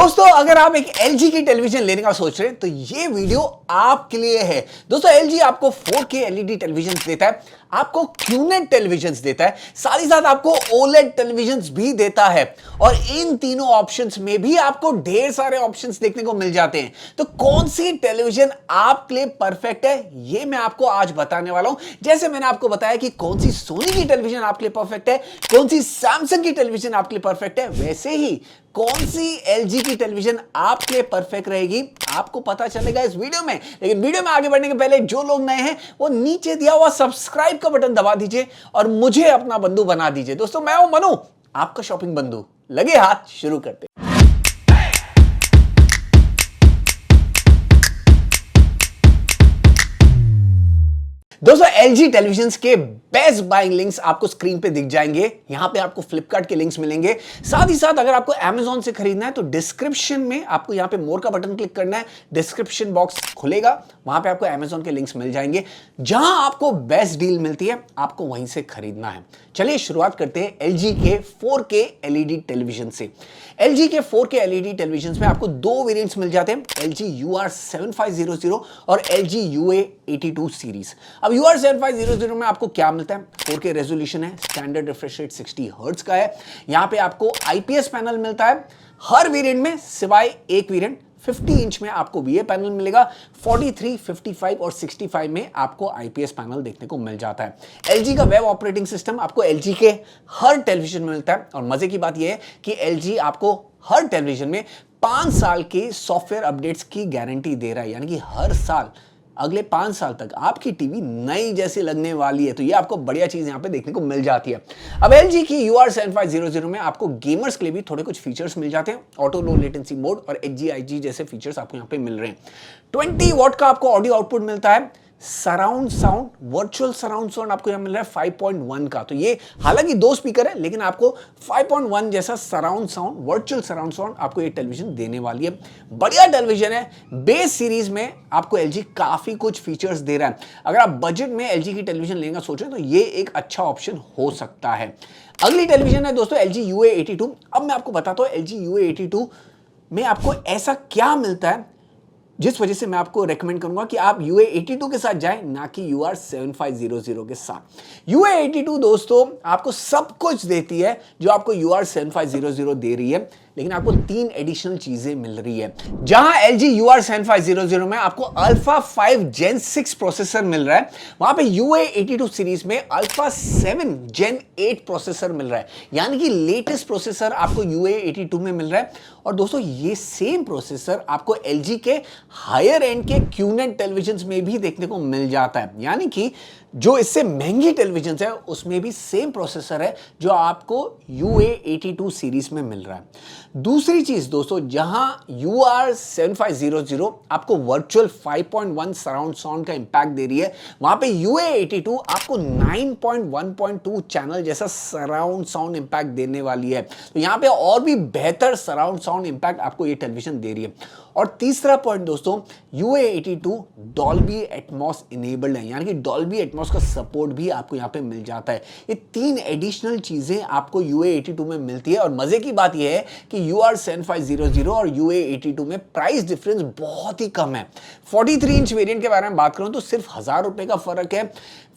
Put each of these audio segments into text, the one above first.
दोस्तों अगर आप एक LG की टेलीविजन लेने का सोच रहे हैं तो ये वीडियो आपके लिए है। दोस्तों LG आपको 4K LED टेलीविजन देता है, आपको QNED टेलीविजन देता है, साथ ही साथ आपको OLED टेलीविजन भी देता है और इन तीनों ऑप्शंस में भी आपको ढेर सारे ऑप्शंस देखने को मिल जाते हैं। तो कौन सी टेलीविजन आपके लिए परफेक्ट है ये मैं आपको आज बताने वाला हूं। जैसे मैंने आपको बताया कि कौन सी सोनी की टेलीविजन आपके लिए परफेक्ट है, कौन सी सैमसंग की टेलीविजन आपके लिए परफेक्ट है, वैसे ही कौन सी LG की टेलीविजन आपके लिए परफेक्ट रहेगी आपको पता चलेगा इस वीडियो में। लेकिन वीडियो में आगे बढ़ने के पहले जो लोग नए हैं वो नीचे दिया हुआ सब्सक्राइब का बटन दबा दीजिए और मुझे अपना बंधु बना दीजिए। दोस्तों मैं हूं मनु, आपका शॉपिंग बंधु। लगे हाथ, शुरू करते हैं। दोस्तों LG टेलीविजन्स के बेस्ट बाइंग लिंक्स आपको स्क्रीन पे दिख जाएंगे। यहां पे आपको फ्लिपकार्ट के लिंक्स मिलेंगे, साथ ही साथ अगर आपको Amazon से खरीदना है तो डिस्क्रिप्शन में आपको यहां पे मोर का बटन क्लिक करना है, डिस्क्रिप्शन बॉक्स खुलेगा, वहां पे आपको Amazon के लिंक्स मिल जाएंगे। जहां आपको बेस्ट डील मिलती है आपको वहीं से खरीदना है। चलिए शुरुआत करते हैं LG के 4K LED टेलीविजन से। LG के 4K LED टेलीविजन में आपको दो वेरिएंट्स मिल जाते हैं, LG UR7500 और LG UA82 सीरीज। अब UR7500 में आपको क्या मिलता है? 4K रेजोल्यूशन है, स्टैंडर्ड रिफ्रेश रेट 60 हर्ट्ज का है। यहां पे आपको IPS पैनल मिलता है हर वेरिएंट में, सिवाय एक वेरिएंट 50 इंच में आपको VA पैनल मिलेगा। 43, 55 और 65 में आपको IPS पैनल देखने को मिल जाता है। LG का वेब ऑपरेटिंग सिस्टम आपको LG के हर टेलीविजन में मिलता है और मजे की बात यह है कि LG आपको हर टेलीविजन में 5 साल के सॉफ्टवेयर अपडेट्स की गारंटी दे रहा है, यानी कि हर साल अगले 5 साल तक आपकी टीवी नई जैसी लगने वाली है। तो ये आपको बढ़िया चीज यहां पे देखने को मिल जाती है। अब LG की UR7500 में आपको गेमर्स के लिए भी थोड़े कुछ फीचर्स मिल जाते हैं, ऑटो लो लेटेंसी मोड और HGIG जैसे फीचर्स आपको यहां पे मिल रहे हैं। 20 वॉट का आपको ऑडियो आउटपुट मिलता है, surround sound, virtual surround sound आपको यहां मिल रहा है 5.1 का। तो ये हालांकि दो स्पीकर है लेकिन आपको 5.1 जैसा surround sound, virtual surround sound आपको ये टेलीविजन देने वाली है। बढ़िया टेलीविजन है। बेस सीरीज में आपको LG काफी कुछ फीचर्स दे रहा है। अगर आप बजट में LG की टेलीविजन लेना सोचें तो ये एक अच्छा ऑप्शन हो सकता है। अगली टेलीविजन है दोस्तों LG UA82। अब मैं आपको बताता हूं LG UA82 में आपको ऐसा क्या मिलता है जिस वजह से मैं आपको रेकमेंड करूंगा कि आप UA82 के साथ जाएं, ना कि UR7500 के साथ। UA82 दोस्तों आपको सब कुछ देती है जो आपको UR7500 दे रही है, लेकिन आपको 3 एडिशनल चीजें मिल रही है। जहां LG UR7500 में आपको अल्फा 5 Gen 6 प्रोसेसर मिल रहा है, वहां पे UA82 सीरीज में अल्फा 7 Gen 8 प्रोसेसर मिल रहा है, यानी कि लेटेस्ट प्रोसेसर आपको UA82 में मिल रहा है। और दोस्तों ये सेम प्रोसेसर आपको LG के हायर एंड के QNED टेलीविजन में भी देखने को मिल जाता है, यानी कि जो इससे महंगी टेलीविजन है उसमें भी सेम प्रोसेसर है जो आपको UA82 सीरीज में मिल रहा है। दूसरी चीज दोस्तों, जहां UR7500 आपको वर्चुअल 5.1 सराउंड साउंड का इंपैक्ट दे रही है, वहां पे UA82 आपको 9.1.2 चैनल जैसा सराउंड साउंड इंपैक्ट देने वाली है। तो यहां पे और भी बेहतर सराउंड साउंड इंपैक्ट आपको ये टेलीविजन दे रही है। और तीसरा पॉइंट दोस्तों, UA82 डॉल्बी एटमॉस इनेबल्ड है, यानी कि डॉल्बी एटमॉस का सपोर्ट भी आपको यहां पे मिल जाता है। ये 3 एडिशनल चीजें आपको UA82 में मिलती है। और मजे की बात यह है कि UR7500 और UA82 में प्राइस डिफरेंस बहुत ही कम है। 43 इंच वेरिएंट के बारे में बात करूं तो सिर्फ 1000 रुपए का फर्क है।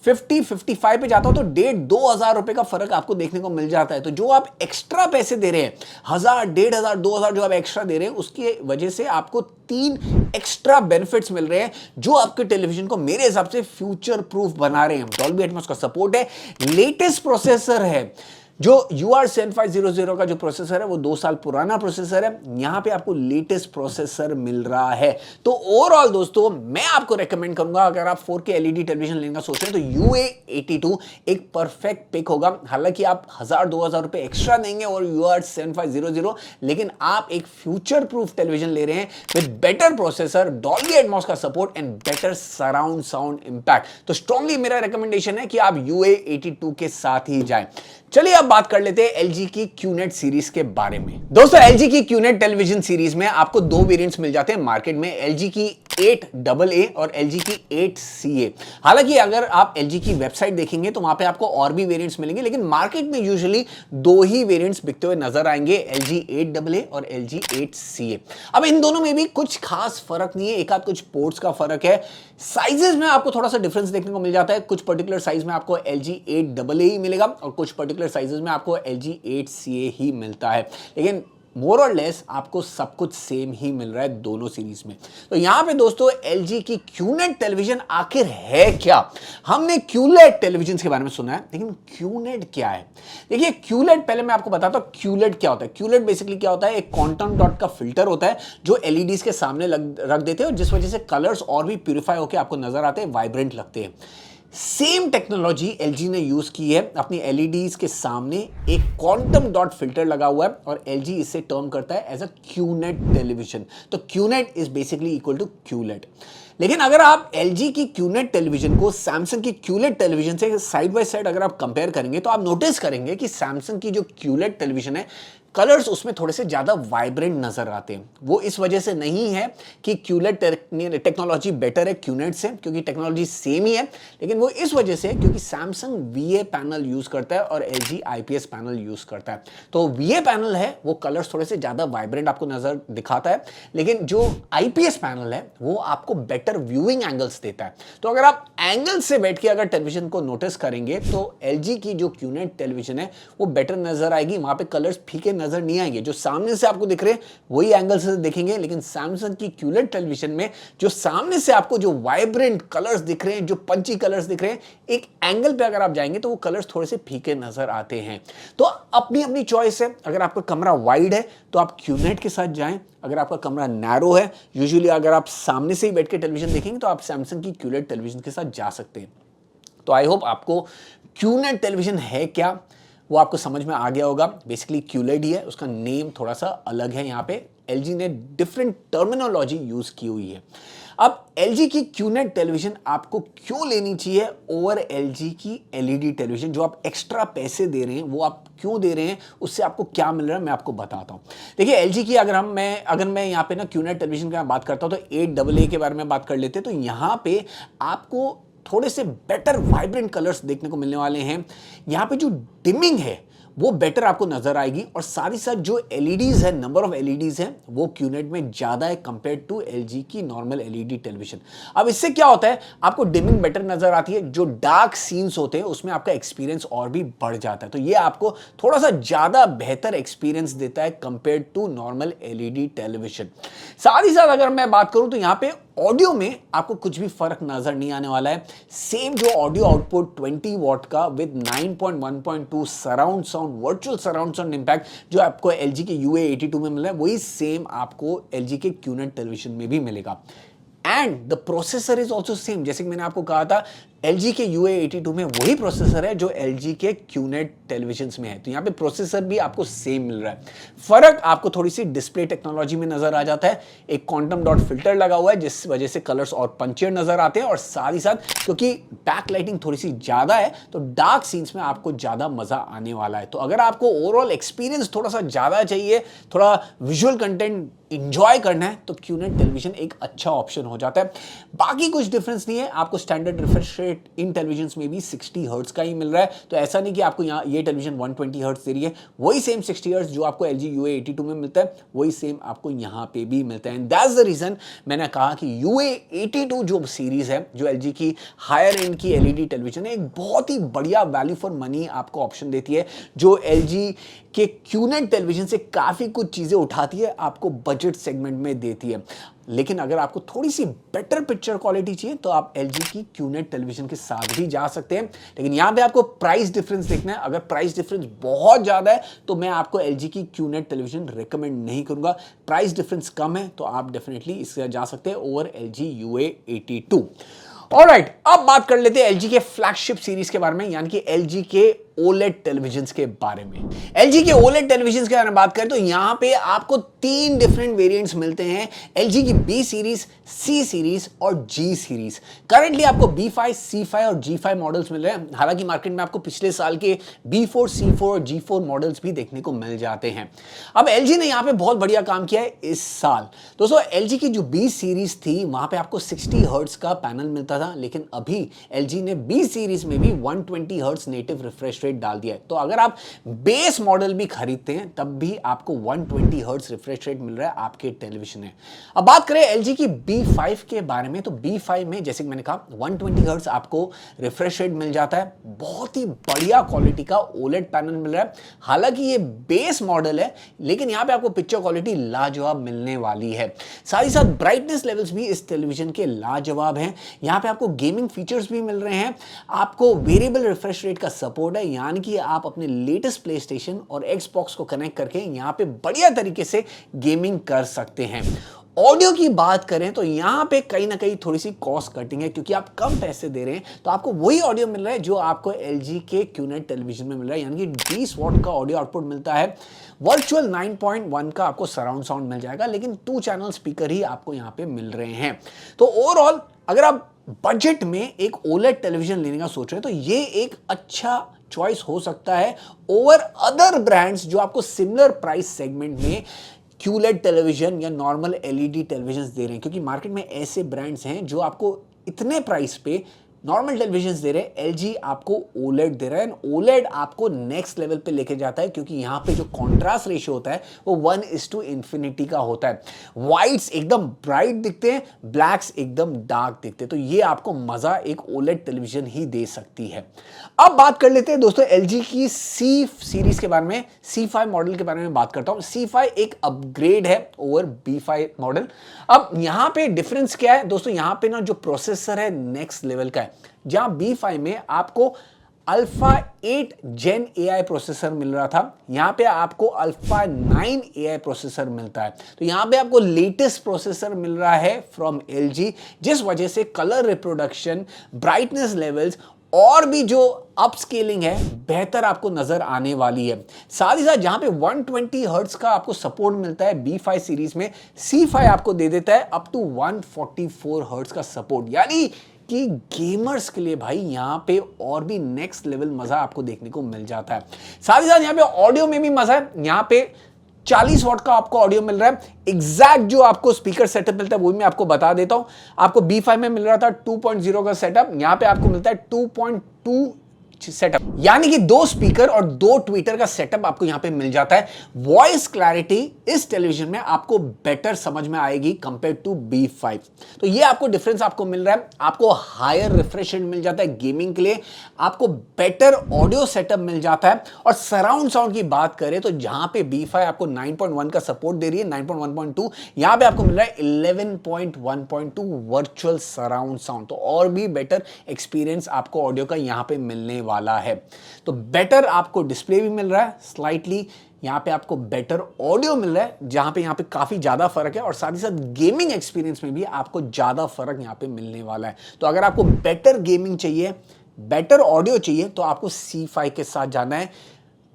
50-55 पे जाता हो तो 1,500-2,000 रुपए का फर्क आपको देखने को मिल जाता है। तो जो आप एक्स्ट्रा पैसे दे रहे हैं, 1000, 1,500, 2,000 जो आप एक्स्ट्रा दे रहे हैं, उसकी वजह से आपको 3 एक्स्ट्रा बेनिफिट्स मिल रहे हैं जो आपके टेलीविजन को मेरे हिसाब से फ्यूचर प्रूफ बना रहे हैं। डॉल्बी एटमॉस का सपोर्ट है, लेटेस्ट प्रोसेसर है। जो UR7500 का जो प्रोसेसर है वो 2 साल पुराना प्रोसेसर है, यहां पे आपको लेटेस्ट प्रोसेसर मिल रहा है। तो ओवरऑल दोस्तों मैं आपको रेकमेंड करूंगा, अगर आप 4K LED टेलीविजन लेना सोच रहे हैं तो UA82 एक परफेक्ट पिक होगा। हालांकि आप 1000-2000 रुपए एक्स्ट्रा देंगे और UR7500, लेकिन आप एक फ्यूचर प्रूफ टेलीविजन ले रहे हैं with better processor, Dolby Atmos का support and better surround sound impact. तो स्ट्रांगली मेरा रेकमेंडेशन है कि आप UA82 के साथ ही जाएं। चलिए अब बात कर लेते हैं LG की QNED सीरीज के बारे में। दोस्तों LG की QNED टेलीविजन सीरीज में आपको दो वेरिएंट्स मिल जाते हैं मार्केट में, LG की 8AA और LG की 8CA। हालांकि अगर आप LG की वेबसाइट देखेंगे तो वहां पे आपको और भी वेरिएंट्स मिलेंगे, लेकिन मार्केट में यूजुअली दो ही वेरिएंट्स बिकते हुए नजर आएंगे, LG 8AA और LG 8CA। अब इन दोनों में भी कुछ खास फर्क नहीं है, एक आध कुछ पोर्ट्स का फर्क है। साइजेस में आपको थोड़ा सा डिफरेंस देखने को मिल जाता है, कुछ पर्टिकुलर साइज में आपको LG 8AA ही मिलेगा और कुछ पर्टिकुलर साइजेस में आपको LG 8CA ही मिलता है, लेकिन मोर और लेस आपको सब कुछ सेम ही मिल रहा है दोनों सीरीज में। तो यहां पे दोस्तों LG की QNED टेलीविजन आखिर है क्या? हमने QLED टेलीविजन के बारे में सुना है, लेकिन QNED क्या है? देखिए QLED, पहले मैं आपको बताता हूं QLED क्या होता है। QLED बेसिकली क्या होता है, एक क्वांटम डॉट का फिल्टर होता है जो LEDs के सामने रख देते हैं और जिस वजह से कलर्स और भी प्यूरिफाई होकर आपको नजर आते हैं, वाइब्रेंट लगते हैं। सेम टेक्नोलॉजी LG ने यूज की है अपनी LEDs के सामने, एक क्वांटम डॉट फिल्टर लगा हुआ है और LG इसे टर्म करता है एज अ QNED टेलीविजन। तो QNED is basically equal to QLED। लेकिन अगर आप LG की QNED टेलीविजन को सैमसंग की QLED टेलीविजन से साइड बाय साइड अगर आप कंपेयर करेंगे तो आप नोटिस करेंगे कि सैमसंग की जो QLED टेलीविजन है, कलर्स उसमें थोड़े से ज्यादा वाइब्रेंट नजर आते हैं। वो इस वजह से नहीं है कि QLED टेक्नोलॉजी बेटर है QNED से, क्योंकि टेक्नोलॉजी सेम ही है, लेकिन वो इस वजह से क्योंकि सैमसंग VA पैनल यूज करता है और LG IPS पैनल यूज करता है। तो VA पैनल है वो कलर्स थोड़े से ज्यादा वाइब्रेंट आपको नजर दिखाता है, लेकिन जो IPS पैनल है वो आपको बेटर व्यूइंग एंगल्स देता है। तो अगर आप एंगल से बैठ के अगर टेलीविजन को नोटिस करेंगे तो LG की जो QNED टेलीविजन है वो बेटर नजर आएगी, वहां पे कलर्स फीके नजर नहीं आएंगे। जो सामने से आपको दिख रहे हैं वही एंगल से देखेंगे, लेकिन सैमसंग की QLED टेलीविजन में जो सामने से आपको जो वाइब्रेंट कलर्स दिख रहे हैं, जो पंची कलर्स दिख रहे हैं, एक एंगल पे अगर आप जाएंगे तो वो कलर्स थोड़े से फीके नजर आते हैं। तो अपनी अपनी चॉइस है। अगर आपका कमरा वाइड है तो आप QNED के साथ जाएं, अगर आपका कमरा नैरो है, यूजुअली अगर आप सामने से ही बैठ के टेलीविजन देखेंगे तो आप सैमसंग की QLED टेलीविजन के साथ जा सकते हैं। तो आई होप आपको QNED टेलीविजन है क्या वो आपको समझ में आ गया होगा। बेसिकली QLED ही है, उसका नेम थोड़ा सा अलग है, यहाँ पे LG ने डिफरेंट टर्मिनोलॉजी यूज की हुई है। अब LG की QNED टेलीविजन आपको क्यों लेनी चाहिए ओवर LG की LED टेलीविजन? जो आप एक्स्ट्रा पैसे दे रहे हैं वो आप क्यों दे रहे हैं, उससे आपको क्या मिल रहा है, मैं आपको बताता हूं। देखिए LG की अगर मैं यहाँ पे ना QNED टेलीविजन की बात करता हूं तो 8AA के बारे में बात कर लेते हैं। तो यहाँ पे आपको थोड़े से बेटर वाइब्रेंट कलर्स देखने को मिलने वाले हैं। यहाँ पे जो डिमिंग है वो बेटर आपको नजर आएगी और साथ ही साथ जो LEDs है, नंबर ऑफ LEDs है वो QNED में ज्यादा है कंपेयर टू LG की नॉर्मल LED टेलीविजन। अब इससे क्या होता है, आपको डिमिंग बेटर नजर आती है, जो डार्क सीन्स होते हैं उसमें आपका एक्सपीरियंस और भी बढ़ जाता है। तो ये आपको थोड़ा सा ज्यादा बेहतर एक्सपीरियंस देता है compare to normal LED television. साथ ही साथ अगर मैं बात करूं तो यहाँ पे ऑडियो में आपको कुछ भी फर्क नजर नहीं आने वाला है। सेम जो ऑडियो आउटपुट 20 वॉट का with 9.1.2 surround sound, virtual surround sound impact जो आपको LG के UA82 में मिला है, वही सेम आपको LG के QNED टेलीविजन में भी मिलेगा। And the processor is also same, जैसे कि मैंने आपको कहा था LG के UA82 में वही प्रोसेसर है जो LG के QNED टेलीविजन में है। तो यहाँ पे प्रोसेसर भी आपको सेम मिल रहा है। फर्क आपको थोड़ी सी डिस्प्ले टेक्नोलॉजी में नजर आ जाता है। एक क्वांटम डॉट फिल्टर लगा हुआ है जिस वजह से कलर्स और पंचियर नजर आते हैं, और साथ ही साथ क्योंकि बैक लाइटिंग थोड़ी सी ज्यादा है तो डार्क सीन्स में आपको ज्यादा मजा आने वाला है। तो अगर आपको ओवरऑल एक्सपीरियंस थोड़ा सा ज्यादा चाहिए, थोड़ा विजुअल कंटेंट इंजॉय करना है, तो QNED टेलीविजन एक अच्छा ऑप्शन हो जाता है। बाकी कुछ डिफरेंस नहीं है, आपको standard refresh rate in television में भी 60 हर्ट्ज का ही मिल रहा है। तो ऐसा नहीं कि आपको यहाँ ये टेलीविजन 120 हर्ट्ज दे रही है, वही सेम 60 हर्ट्ज जो आपको LG UA82 में मिलता है वही सेम आपको यहाँ पे भी मिलता है। एंड दैट्स द रीजन मैंने कहा कि UA82 जो सीरीज है, जो LG की हायर एंड की LED टेलीविजन है, एक बहुत ही बढ़िया वैल्यू फॉर मनी आपको ऑप्शन देती है, जो LG के QNED टेलीविजन से काफी कुछ चीजें उठाती है, आपको बजट सेगमेंट में देती है। लेकिन अगर आपको थोड़ी सी बेटर पिक्चर क्वालिटी चाहिए तो आप LG की QNED टेलीविजन के साथ भी जा सकते हैं। लेकिन यहां पे आपको प्राइस डिफरेंस देखना है। अगर प्राइस डिफरेंस बहुत ज्यादा है तो मैं आपको LG की QNED टेलीविजन रिकमेंड नहीं करूंगा। प्राइस डिफरेंस कम है तो आप डेफिनेटली इससे जा सकते हैं ओवर LG UA82। ऑलराइट, अब बात कर लेते हैं LG के फ्लैगशिप सीरीज के बारे में, यानी कि LG के ओलेड टेलीविजन के बारे में। LG के ओलेड टेलीविजन के बारे में बात करें तो यहां पे आपको 3 डिफरेंट वेरिएंट्स मिलते हैं, LG की B सीरीज, C सीरीज और G सीरीज। करंटली आपको B5, C5 और G5 मॉडल्स मिल रहे हैं। हालांकि मार्केट में आपको पिछले साल के B4, C4 और G4 मॉडल्स भी देखने को मिल जाते हैं। अब LG ने यहां पे बहुत बढ़िया काम किया है इस साल। दोस्तों LG की जो B सीरीज थी वहां पे आपको 60 हर्ट्ज का पैनल मिलता था, लेकिन अभी LG ने B सीरीज में भी 120 हर्ट्ज नेटिव रिफ्रेश रेट डाल दिया है। तो अगर आप बेस मॉडल भी खरीदते हैं तब भी आपको 120 हर्ट्ज रिफ्रेश रेट मिल रहा है आपके टेलीविजन में। अब बात करें LG की B5 के बारे में तो B5 में जैसे कि मैंने कहा 120 हर्ट्ज आपको रिफ्रेश रेट मिल जाता है। बहुत ही बढ़िया क्वालिटी का ओलेड पैनल मिल रहा है। हालांकि ये बेस मॉडल है लेकिन यहां पे आपको पिक्चर क्वालिटी लाजवाब मिलने वाली है। साथ ही साथ ब्राइटनेस लेवल्स भी इस टेलीविजन के लाजवाब हैं। यहां पे आपको गेमिंग फीचर्स भी मिल रहे हैं, आपको वेरिएबल रिफ्रेश रेट का सपोर्ट है, यानी कि आप अपने लेटेस्ट प्ले स्टेशन और एक्सबॉक्स को कनेक्ट करके यहां पे बढ़िया तरीके से गेमिंग कर सकते हैं। ऑडियो की बात करें तो यहां पे कहीं ना कहीं थोड़ी सी कॉस्ट कटिंग है, क्योंकि आप कम पैसे दे रहे हैं तो आपको वही ऑडियो मिल रहा है जो आपको LG के QNET टेलीविजन में मिल रहा है, यानी कि 20 वॉट का ऑडियो आउटपुट मिलता है। वर्चुअल 9.1 का आपको सराउंड साउंड मिल जाएगा, लेकिन 2 चैनल स्पीकर ही आपको यहां पे मिल रहे हैं। तो ओवरऑल अगर आप बजट में एक OLED टेलीविजन लेने का सोच रहे हैं तो ये एक अच्छा चॉइस हो सकता है ओवर अदर ब्रांड्स जो आपको सिमिलर प्राइस सेगमेंट में QLED टेलीविजन या नॉर्मल LED टेलीविजन दे रहे हैं, क्योंकि मार्केट में ऐसे ब्रांड्स हैं जो आपको इतने प्राइस पे नॉर्मल टेलीविजन दे रहे हैं। LG आपको OLED दे रहा है। OLED आपको नेक्स्ट लेवल पे लेके जाता है, क्योंकि यहाँ पे जो कॉन्ट्रास्ट रेशियो होता है वो 1:∞ का होता है। व्हाइट्स एकदम ब्राइट दिखते हैं, ब्लैक्स एकदम डार्क दिखते हैं। तो ये आपको मजा एक OLED टेलीविजन ही दे सकती है। अब बात कर लेते हैं दोस्तों LG की C सीरीज के बारे में, C5 मॉडल के बारे में बात करता हूं। C5 एक अपग्रेड है ओवर B5 मॉडल। अब यहां पे डिफरेंस क्या है दोस्तों, यहां पे ना जो प्रोसेसर है नेक्स्ट लेवल का है। जहां B5 में आपको अल्फा 8 जेन AI प्रोसेसर मिल रहा था, यहां पे आपको अल्फा 9 AI प्रोसेसर मिलता है। तो यहां पे आपको लेटेस्ट प्रोसेसर मिल रहा है फ्रॉम LG, जिस वजह से कलर रिप्रोडक्शन, ब्राइटनेस लेवल्स और भी जो अपस्केलिंग है बेहतर आपको नजर आने वाली है। साथ ही साथ जहां पे 120 हर्ट्ज का आपको सपोर्ट मिलता है B5 सीरीज में, C5 आपको दे देता है अप टू 144 हर्ट्ज का सपोर्ट, यानी कि गेमर्स के लिए भाई यहां पे और भी नेक्स्ट लेवल मजा आपको देखने को मिल जाता है। साथ ही साथ यहां पे ऑडियो में भी मजा है। यहां पे 40 वॉट का आपको ऑडियो मिल रहा है। एग्जैक्ट जो आपको स्पीकर सेटअप मिलता है वो भी मैं आपको बता देता हूं। आपको B5 में मिल रहा था 2.0 का सेटअप, यहां पे आपको मिलता है 2.2 सेटअप, यानी कि 2 स्पीकर और 2 ट्विटर का सेटअप आपको यहां पे मिल जाता है। वॉइस क्लैरिटी इस टेलीविजन में आपको बेटर समझ में आएगी कंपेयर टू B5। तो ये आपको डिफरेंस आपको मिल रहा है। आपको हायर रिफ्रेश रेट मिल जाता है गेमिंग के लिए, आपको बेटर ऑडियो सेटअप मिल जाता है। और सराउंड साउंड की बात करें तो जहां पे B5 आपको 9.1 का सपोर्ट दे रही है, 9.1.2, यहां पे आपको मिल रहा है 11.1.2 वर्चुअल सराउंड साउंड। तो और भी बेटर एक्सपीरियंस आपको ऑडियो का यहां पे मिलने वाला है। तो बेटर आपको डिस्प्ले भी मिल रहा है, स्लाइटली यहां पे आपको बेटर ऑडियो मिल रहा है, जहां पे यहां पे काफी ज्यादा फर्क है। और साथ ही साथ गेमिंग एक्सपीरियंस में भी आपको ज्यादा फर्क यहां पे मिलने वाला है। तो अगर आपको बेटर गेमिंग चाहिए, बेटर ऑडियो चाहिए, तो आपको C5 के साथ जाना है।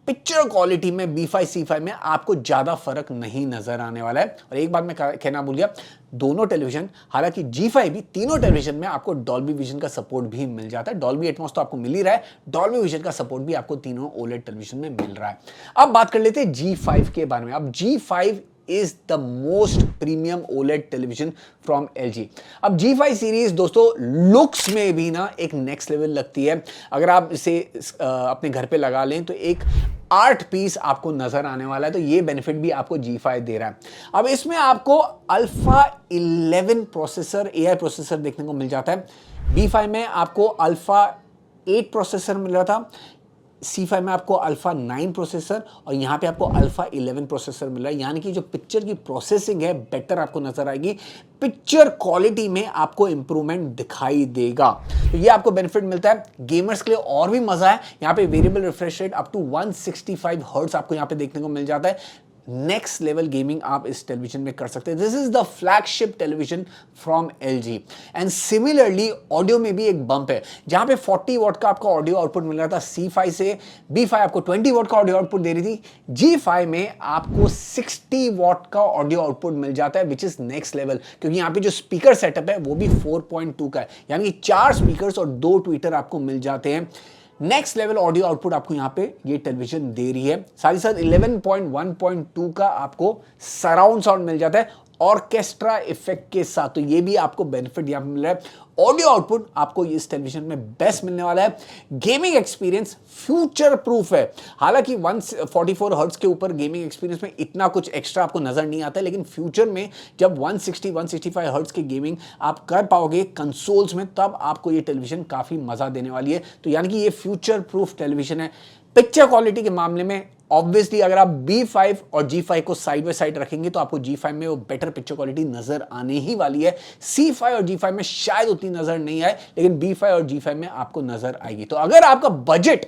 पिक्चर क्वालिटी में B5 C5 में आपको ज्यादा फर्क नहीं नजर आने वाला है। और एक बात मैं कहना भूल गया, दोनों टेलीविजन, हालांकि G5 भी, तीनों टेलीविजन में आपको डॉल्बी विजन का सपोर्ट भी मिल जाता है। डॉल्बी एटमॉस तो आपको मिल ही रहा है, डॉल्बी विजन का सपोर्ट भी आपको तीनों OLED टेलीविजन में मिल रहा है। अब बात कर लेते हैं G5 के बारे में। अब G5 is the most premium OLED television from LG। अब G5 सीरीज दोस्तों लुक्स में भी ना एक नेक्स्ट लेवल लगती है। अगर आप इसे अपने घर पे लगा लें तो एक आर्ट पीस आपको नजर आने वाला है। तो ये बेनिफिट भी आपको G5 दे रहा है। अब इसमें आपको अल्फा 11 प्रोसेसर, AI प्रोसेसर देखने को मिल जाता है। B5 में आपको अल्फा 8 प्रोसेसर मिल रहा था, C5 में आपको अल्फा 9 प्रोसेसर और यहाँ पे आपको अल्फा 11 प्रोसेसर मिल रहा है, यानी कि जो पिक्चर की प्रोसेसिंग है बेटर आपको नजर आएगी। पिक्चर क्वालिटी में आपको इंप्रूवमेंट दिखाई देगा। तो ये आपको बेनिफिट मिलता है। गेमर्स के लिए और भी मजा है, यहाँ पे variable refresh rate up to 165 hertz आपको यहाँ पे देखने को मिल जाता है। नेक्स्ट लेवल गेमिंग आप इस टेलीविजन में कर सकते हैं। This is the flagship television from LG। And similarly audio में भी एक बम्प है, जहां पे 40 वॉट का आपको ऑडियो आउटपुट मिल रहा था C5 से, B5 आपको 20 वॉट का ऑडियो आउटपुट दे रही थी, G5 में आपको 60 वॉट का ऑडियो आउटपुट मिल जाता है, विच इज नेक्स्ट लेवल। क्योंकि यहाँ पे जो स्पीकर सेटअप है वो भी 4.2 का है, यानी कि 4 स्पीकर्स और 2 ट्विटर आपको मिल जाते हैं। नेक्स्ट लेवल ऑडियो आउटपुट आपको यहां पे ये टेलीविजन दे रही है। साथ ही साथ 11.1.2 का आपको सराउंड साउंड मिल जाता है ऑर्केस्ट्रा इफेक्ट के साथ, तो ये भी आपको बेनिफिट यहां पे मिल रहा है। ऑडियो आउटपुट आपको इस टेलीविजन में बेस्ट मिलने वाला है। गेमिंग एक्सपीरियंस फ्यूचर प्रूफ है। हालांकि 144 हर्ट्ज के ऊपर गेमिंग एक्सपीरियंस में इतना कुछ एक्स्ट्रा आपको नजर नहीं आता है, लेकिन फ्यूचर में जब 165 हर्ट्ज की गेमिंग आप कर पाओगे कंसोल्स में, तब आपको ये टेलीविजन काफी मजा देने वाली है। तो यानी कि ये फ्यूचर प्रूफ टेलीविजन है। पिक्चर क्वालिटी के मामले में ऑब्वियसली अगर आप B5 और G5 को साइड बाय साइड रखेंगे तो आपको G5 में वो बेटर पिक्चर क्वालिटी नजर आने ही वाली है। C5 और G5 में शायद उतनी नजर नहीं आए, लेकिन B5 और G5 में आपको नजर आएगी। तो अगर आपका बजट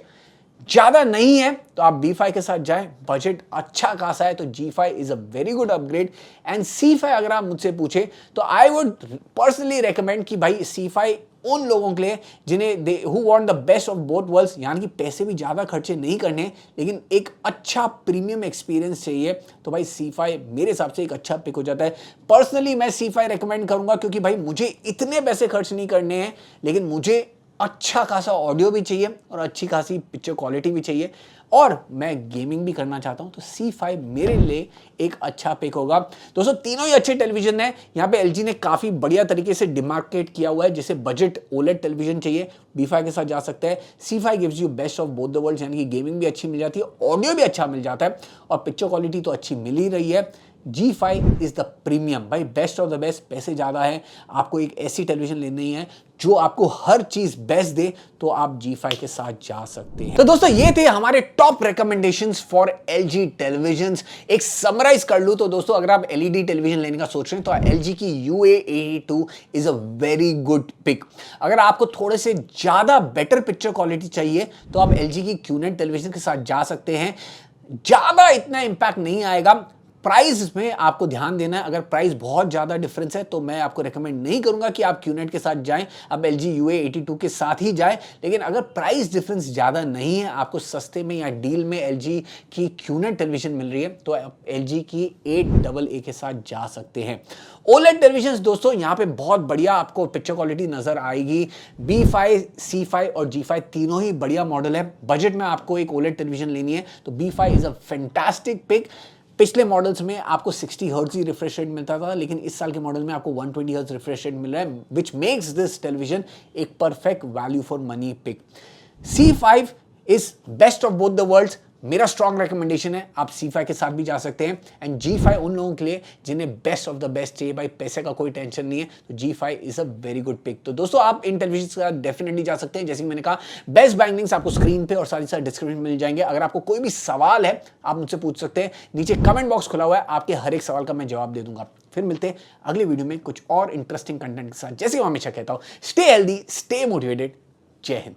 ज्यादा नहीं है तो आप B5 के साथ जाएं, बजट अच्छा खासा है तो G5 is a very good upgrade. And C5 अगर आप मुझसे पूछे तो आई वुड पर्सनली रेकमेंड कि भाई C5 उन लोगों के लिए जिन्हें who want the best of both worlds, यानी कि पैसे भी ज्यादा खर्चे नहीं करने लेकिन एक अच्छा प्रीमियम एक्सपीरियंस चाहिए, तो भाई C5 मेरे हिसाब से एक अच्छा पिक हो जाता है। पर्सनली मैं C5 रेकमेंड करूंगा क्योंकि भाई मुझे इतने पैसे खर्च नहीं करने हैं, लेकिन मुझे अच्छा खासा ऑडियो भी चाहिए और अच्छी खासी पिक्चर क्वालिटी भी चाहिए, और मैं गेमिंग भी करना चाहता हूं, तो C5 मेरे लिए एक अच्छा पिक होगा। दोस्तों तीनों ही अच्छे टेलीविजन हैं। यहां पे LG ने काफी बढ़िया तरीके से डिमार्केट किया हुआ है। जैसे बजट OLED टेलीविजन चाहिए B5 के साथ जा सकते हैं। C5 gives you best of both the worlds, यानी कि गेमिंग भी अच्छी मिल जाती है, ऑडियो भी अच्छा मिल जाता है और पिक्चर क्वालिटी तो अच्छी मिल ही रही है। G5 इज द प्रीमियम, भाई बेस्ट ऑफ द बेस्ट। पैसे ज्यादा है, आपको एक ऐसी टेलीविजन लेनी है जो आपको हर चीज बेस्ट दे, तो आप G5 के साथ जा सकते हैं। तो दोस्तों ये थे हमारे top recommendations for LG televisions. एक समराइज कर लूं तो दोस्तों अगर आप LED टेलीविजन लेने का सोच रहे हैं तो LG की UA82 is a very good pick. अगर आपको थोड़े से ज्यादा बेटर पिक्चर क्वालिटी चाहिए तो आप LG की QNED टेलीविजन के साथ जा सकते हैं। ज्यादा इतना इंपैक्ट नहीं आएगा। प्राइस में आपको ध्यान देना है, अगर प्राइस बहुत ज्यादा डिफरेंस है तो मैं आपको रेकमेंड नहीं करूंगा कि आप QNED के साथ जाएं, आप LG UA82 के साथ ही जाएं। लेकिन अगर प्राइस डिफरेंस ज्यादा नहीं है, आपको सस्ते में या डील में LG की QNED टेलीविजन मिल रही है, तो आप LG की 8AA के साथ जा सकते हैं। OLED टेलीविजन दोस्तों यहाँ पे बहुत बढ़िया आपको पिक्चर क्वालिटी नजर आएगी। B5, C5 और G5 तीनों ही बढ़िया मॉडल है। बजट में आपको एक OLED टेलीविजन लेनी है तो B5 is a fantastic pick. पिछले मॉडल्स में आपको 60 हर्ट्ज ही रिफ्रेश रेट मिलता था, लेकिन इस साल के मॉडल में आपको 120 हर्ट्ज रिफ्रेश रेट मिल रहा है, विच मेक्स दिस टेलीविजन एक perfect value for money pick. C5 is best of both the worlds. मेरा स्ट्रॉन्ग रिकमेंडेशन है, आप C5 के साथ भी जा सकते हैं। एंड G5 उन लोगों के लिए जिन्हें बेस्ट ऑफ द बेस्ट चाहिए, भाई पैसे का कोई टेंशन नहीं है, तो G5 is a very good pick. तो दोस्तों आप इन टेलीविजन के साथ डेफिनेटली जा सकते हैं। जैसे कि मैंने कहा, बेस्ट बाइंग लिंक्स आपको स्क्रीन पे और साथ ही साथ डिस्क्रिप्शन में मिल जाएंगे। अगर आपको कोई भी सवाल है आप मुझसे पूछ सकते हैं, नीचे कमेंट बॉक्स खुला हुआ है, आपके हर एक सवाल का मैं जवाब दे दूंगा। फिर मिलते हैं अगले वीडियो में कुछ और इंटरेस्टिंग कंटेंट के साथ। जैसे मैं हमेशा कहता हूं, स्टे हेल्दी, स्टे मोटिवेटेड। जय हिंद।